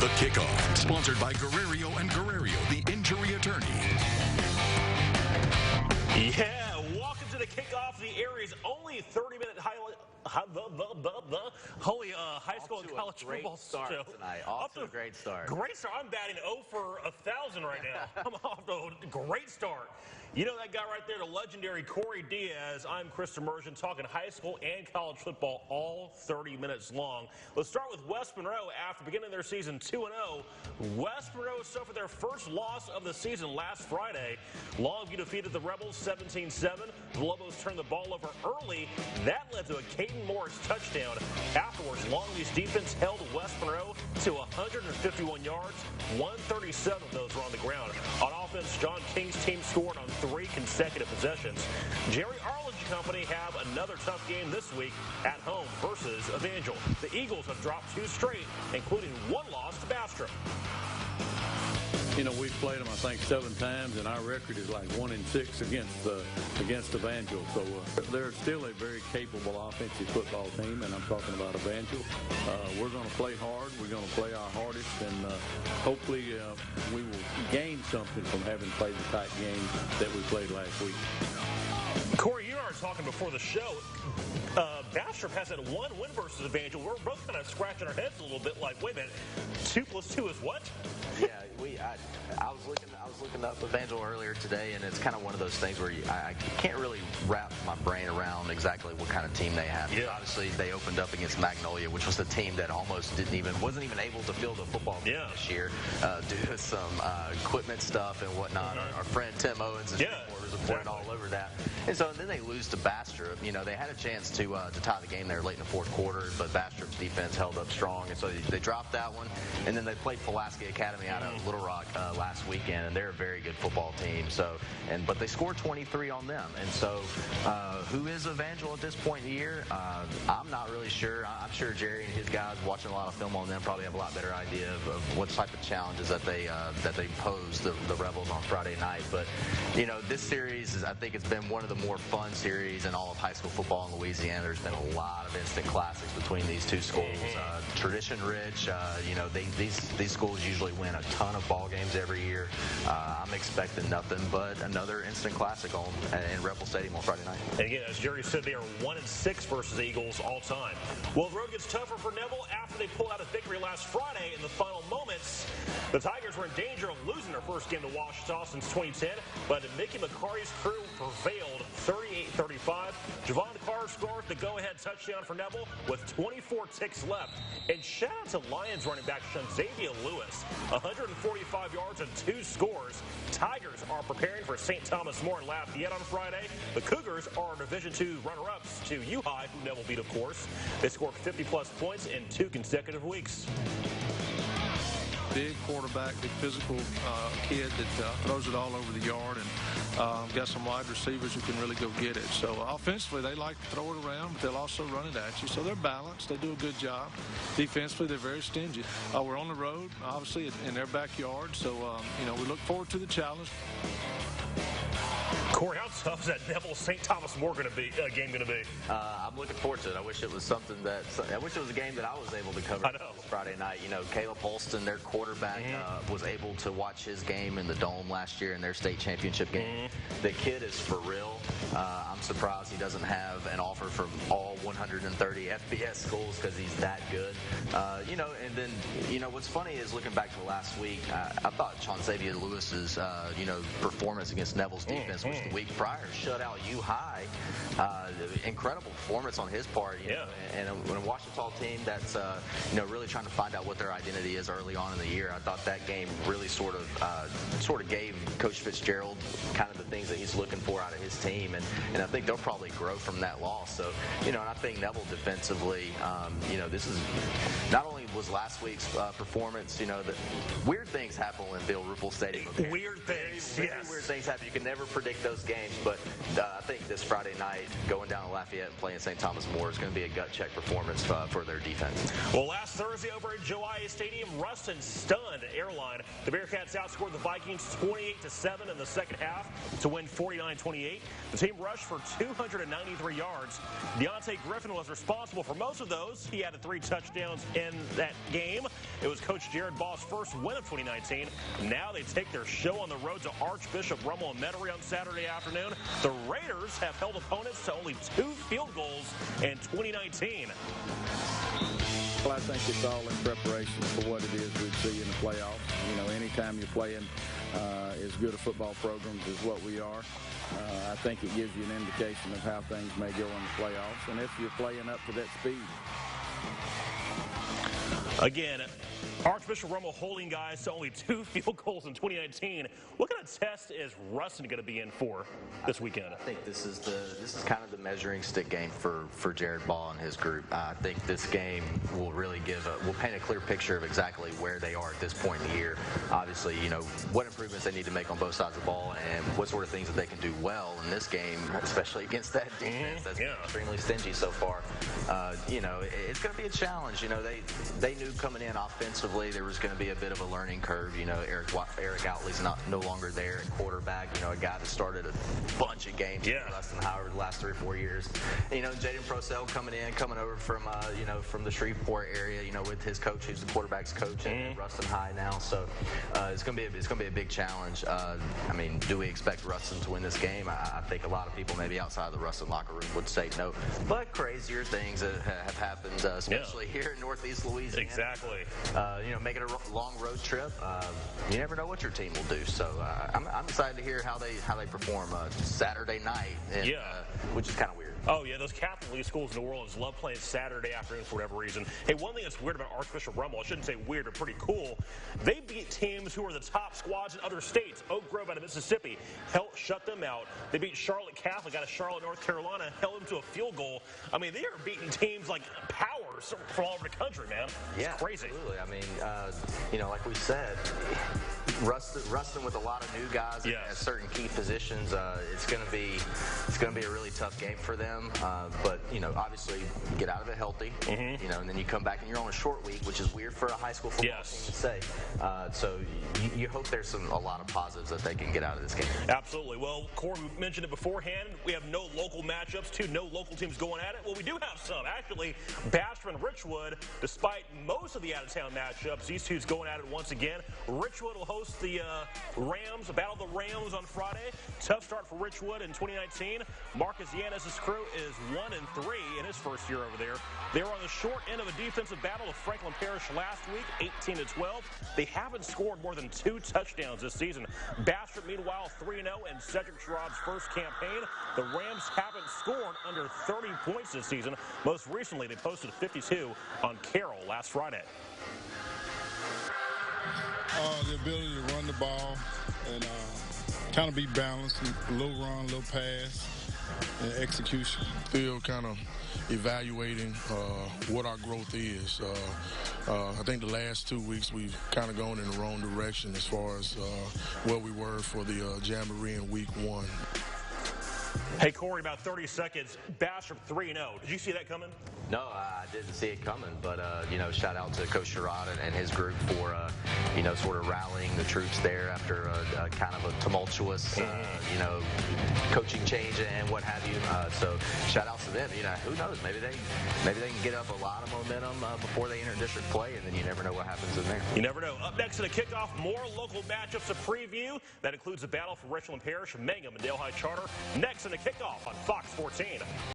The Kickoff, sponsored by Guerrero and Guerrero, the injury attorney. Yeah, welcome to the Kickoff, the area's only 30-minute high school and college football show. Tonight. Off to a great start. Great start. I'm batting 0 for 1,000 right now. I'm off to a great start. You know that guy right there, the legendary Corey Diaz. I'm Chris Immersion, talking high school and college football all 30 minutes long. Let's start with West Monroe. After beginning their season 2-0, West Monroe suffered their first loss of the season last Friday. Longview defeated the Rebels 17-7. The Lobos turned the ball over early. That led to a Caden Morris touchdown. Afterwards, Longview's defense held West Monroe to 151 yards. 137 of those were on the ground. On offense, John King's team scored on 3 consecutive possessions. Jerry Arledge Company have another tough game this week at home versus Evangel. The Eagles have dropped 2 straight, including 1 loss to Bastrop. You know, we've played them, I think, 7 times, and our record is like 1-6 against Evangel. So they're still a very capable offensive football team, and I'm talking about Evangel. We're going to play hard. We're going to play our hardest, and hopefully we will gain something from having played the tight game that we played last week. Corey, you and I were talking before the show. Bastrop has had 1 win versus Evangel. We're both kind of scratching our heads a little bit like, wait a minute, 2 + 2 is what? Yeah, I was looking up Evangel earlier today, and it's kind of one of those things where I can't really wrap my brain around exactly what kind of team they have. Yeah. Obviously, they opened up against Magnolia, which was the team that almost wasn't even able to field a football game this year due to some equipment stuff and whatnot. Our friend Tim Owens is reporting all over that. And so then they lose to Bastrop. You know, they had a chance to tie the game there late in the 4th quarter, but Bastrop's defense held up strong, and so they dropped that one. And then they played Pulaski Academy out of Little Rock last weekend, and they're a very good football team. So, but they scored 23 on them. And so, who is Evangel at this point in the year? I'm not really sure. I'm sure Jerry and his guys, watching a lot of film on them, probably have a lot better idea of what type of challenges that they posed the Rebels on Friday night. But you know, this series I think it's been one of the more fun series in all of high school football in Louisiana. There's been a lot of instant classics between these 2 schools. Tradition rich. You know, these schools usually win a ton of ball games every year. I'm expecting nothing but another instant classic in Rebel Stadium on Friday night. And again, as Jerry said, they are 1-6 versus Eagles all time. Well, the road gets tougher for Neville after they pulled out a victory last Friday in the final moments. The Tigers were in danger of losing their first game to Ouachita since 2010, but Mickey McCarty's crew prevailed 38-35. Javon Carr scored the go-ahead touchdown for Neville with 24 ticks left. And shout out to Lions running back Xavier Lewis, 145 yards and 2 scores. Tigers are preparing for St. Thomas More in Lafayette on Friday. The Cougars are Division II runner-ups to U-High, who Neville beat, of course. They scored 50-plus points in 2 consecutive weeks. Big quarterback, big physical kid that throws it all over the yard, and got some wide receivers who can really go get it. So offensively, they like to throw it around, but they'll also run it at you. So they're balanced. They do a good job. Defensively, they're very stingy. We're on the road, obviously, in their backyard. So, you know, we look forward to the challenge. Corey, how tough is that Neville St. Thomas More game going to be? I'm looking forward to it. I wish it was something I wish it was a game that I was able to cover this Friday night. You know, Caleb Holston, their quarterback, was able to watch his game in the Dome last year in their state championship game. The kid is for real. I'm surprised he doesn't have an offer from all 130 FBS schools because he's that good. You know, and then, you know, what's funny is looking back to last week, I thought Xavier Lewis's, you know, performance against Neville's defense was the week prior. Shut out U-High. Incredible performance on his part. You know, and when a Ouachita team that's, you know, really trying to find out what their identity is early on in the year, I thought that game really sort of gave Coach Fitzgerald kind of the things that he's looking for out of his team, and I think they'll probably grow from that loss. So, you know, and I think Neville defensively, you know, this is not only was last week's performance, you know, weird things happen in Bill Ruppel Stadium. Weird things, very weird things happen. You can never predict those close games, but I think this Friday night, going down to Lafayette and playing St. Thomas More is going to be a gut check performance for their defense. Well, last Thursday over at Joia Stadium, Ruston stunned Airline. The Bearcats outscored the Vikings 28-7 in the second half to win 49-28. The team rushed for 293 yards. Deontay Griffin was responsible for most of those. He added 3 touchdowns in that game. It was Coach Jared Ball's first win of 2019. Now they take their show on the road to Archbishop Rummel in Metairie on Saturday afternoon. The Raiders have held opponents to only 2 field goals in 2019. Well, I think it's all in preparation for what it is we'd see in the playoffs. You know, anytime you're playing as good a football programs as what we are, I think it gives you an indication of how things may go in the playoffs and if you're playing up to that speed. Again, Archbishop Rummel holding guys to only 2 field goals in 2019. What kind of test is Ruston going to be in for this weekend? I think this is kind of the measuring stick game for Jared Ball and his group. I think this game will really will paint a clear picture of exactly where they are at this point in the year. Obviously, you know, what improvements they need to make on both sides of the ball and what sort of things that they can do well in this game, especially against that defense that's been extremely stingy so far. You know, it's going to be a challenge. You know, they knew coming in offensively there was going to be a bit of a learning curve. You know, Eric Outley's no longer there at quarterback. You know, a guy that started a bunch of games for Ruston Howard the last 3 or 4 years. And, you know, Jaden Procell coming over from you know, from the Shreveport area. You know, with his coach who's the quarterback's coach at Ruston High now. So it's going to be a big challenge. I mean, do we expect Ruston to win this game? I think a lot of people maybe outside the Ruston locker room would say no. But crazier things have happened, especially here in Northeast Louisiana. Exactly. You know, making a long road trip, you never know what your team will do. So I'm excited to hear how they perform Saturday night, which is kind of weird. Oh, yeah, those Catholic League schools in New Orleans love playing Saturday afternoon for whatever reason. Hey, one thing that's weird about Archbishop Rummel, I shouldn't say weird, but pretty cool, they beat teams who are the top squads in other states. Oak Grove out of Mississippi shut them out. They beat Charlotte Catholic out of Charlotte, North Carolina, held them to a field goal. I mean, they are beating teams like Powers from all over the country, man. It's crazy. Absolutely. I mean, you know, like we said, Ruston with a lot of new guys at certain key positions. It's going to be a really tough game for them. But you know, obviously, get out of it healthy. You know, and then you come back and you're on a short week, which is weird for a high school football team to say. So you hope there's a lot of positives that they can get out of this game. Absolutely. Well, Corey mentioned it beforehand. We have no local matchups, no local teams going at it. Well, we do have some. Actually, Bastrop and Richwood, despite most of the out-of-town matchups, these two's going at it once again. Richwood will host the Rams, Battle of the Rams on Friday. Tough start for Richwood in 2019. Marcus Yanis' crew is 1-3 in his first year over there. They were on the short end of a defensive battle with Franklin Parish last week, 18-12. They haven't scored more than 2 touchdowns this season. Bastrop, meanwhile, 3-0 in Cedric Sherrod's first campaign. The Rams haven't scored under 30 points this season. Most recently, they posted 52 on Carroll last Friday. The ability to run the ball and kind of be balanced, a little run, a little pass, and execution. Still kind of evaluating what our growth is. I think the last 2 weeks we've kind of gone in the wrong direction as far as where we were for the Jamboree in week 1. Hey, Corey, about 30 seconds. Bastrop 3-0. Did you see that coming? No, I didn't see it coming, but, you know, shout out to Coach Sherrod and his group for, you know, sort of rallying the troops there after a kind of a tumultuous, you know, coaching change and what have you. So shout out to them. You know, who knows? Maybe they can get up a lot of momentum before they enter district play, and then you never know what happens in there. You never know. Up next in the kickoff, more local matchups to preview. That includes a battle for Richland Parish, Mangum, and Dale High Charter. Next in the kickoff on Fox 14.